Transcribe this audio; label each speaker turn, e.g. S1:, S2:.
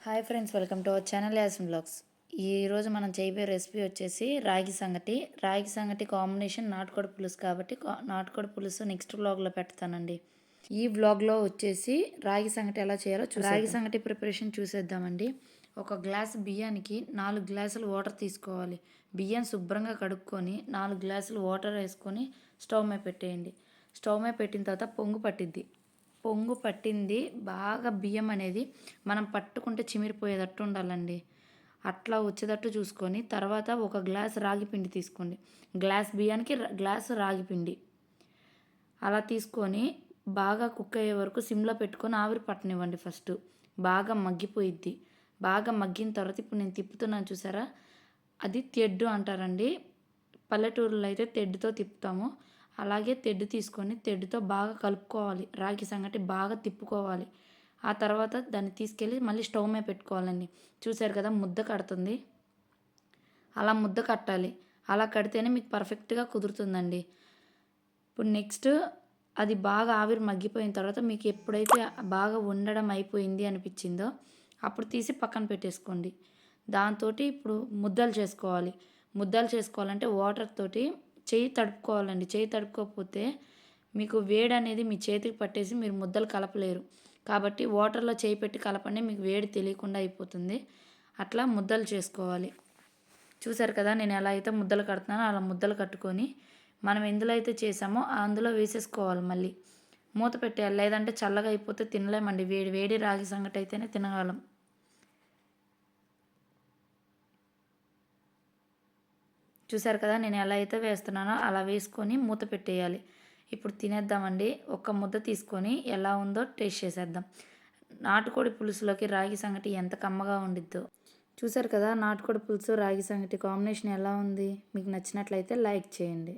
S1: Hi friends, welcome to our channel Yasmin blogs. ఈరోజు మనం చేయబోయే రెసిపీ వచ్చేసి రాగి సంగటి కాంబినేషన్ నాటుకోడి పులుసు. కాబట్టి నాటుకోడి పులుసు నెక్స్ట్ వ్లాగ్లో పెడతానండి. ఈ వ్లాగ్లో వచ్చేసి రాగి సంగటి ఎలా చేయాలో రాగి సంగటి ప్రిపరేషన్ చూసేద్దామండి. ఒక గ్లాస్ బియ్యానికి 4 గ్లాసులు వాటర్ తీసుకోవాలి. బియ్యం శుభ్రంగా కడుక్కొని 4 గ్లాసులు వాటర్ వేసుకొని స్టవ్ మీద పెట్టేయండి. స్టవ్ మీద పెట్టిన తర్వాత పొంగు పట్టింది బాగా బియ్యం అనేది మనం పట్టుకుంటే చిమిరిపోయేటట్టు ఉండాలండి. అట్లా వచ్చేటట్టు చూసుకొని తర్వాత ఒక గ్లాస్ రాగి పిండి తీసుకోండి. గ్లాస్ బియ్యానికి గ్లాసు రాగి పిండి అలా తీసుకొని బాగా కుక్ అయ్యే వరకు సిమ్లో పెట్టుకొని ఆవిరి పట్టనివ్వండి. ఫస్ట్ బాగా మగ్గిపోయిద్ది. బాగా మగ్గిన తర్వాత ఇప్పుడు నేను తిప్పుతున్నాను చూసారా, అది తెడ్డు అంటారండి. పల్లెటూరులో అయితే తెడ్డుతో తిప్పుతాము. అలాగే తెడ్డు తీసుకొని తెడ్డుతో బాగా కలుపుకోవాలి. రాగి సంగటి బాగా తిప్పుకోవాలి. ఆ తర్వాత దాన్ని తీసుకెళ్ళి మళ్ళీ స్టవ్ మీద పెట్టుకోవాలండి. చూసారు కదా, ముద్ద కడుతుంది. అలా ముద్ద కట్టాలి. అలా కడితేనే మీకు పర్ఫెక్ట్గా కుదురుతుందండి. ఇప్పుడు నెక్స్ట్ అది బాగా ఆవిరి మగ్గిపోయిన తర్వాత మీకు ఎప్పుడైతే బాగా ఉండడం అయిపోయింది అనిపించిందో అప్పుడు తీసి పక్కన పెట్టేసుకోండి. దాంతో ఇప్పుడు ముద్దలు చేసుకోవాలంటే వాటర్ తోటి చెయ్యి తడుపుకోవాలండి. చెయ్యి తడుపుకోకపోతే మీకు వేడి అనేది మీ చేతికి పట్టేసి మీరు ముద్దలు కలపలేరు. కాబట్టి వాటర్లో చేయి పెట్టి కలపండి, మీకు వేడి తెలియకుండా అయిపోతుంది. అట్లా ముద్దలు చేసుకోవాలి. చూసారు కదా, నేను ఎలా అయితే ముద్దలు కడుతున్నానో అలా ముద్దలు కట్టుకొని మనం ఎందులో అయితే చేసామో అందులో వేసేసుకోవాలి. మళ్ళీ మూత పెట్టేయాలి, లేదంటే చల్లగా అయిపోతే తినలేమండి. వేడి వేడి రాగి సంగటి అయితేనే తినగలం. చూసారు కదా, నేను ఎలా అయితే వేస్తున్నానో అలా వేసుకొని మూత పెట్టేయాలి. ఇప్పుడు తినేద్దామండి. ఒక్క ముద్ద తీసుకొని ఎలా ఉందో టేస్ట్ చేసేద్దాం. నాటుకోడి పులుసులోకి రాగి సంగటి ఎంత కమ్మగా ఉండిద్దో. చూసారు కదా, నాటుకోడి పులుసు రాగి సంగటి కాంబినేషన్ ఎలా ఉంది. మీకు నచ్చినట్లయితే లైక్ చేయండి.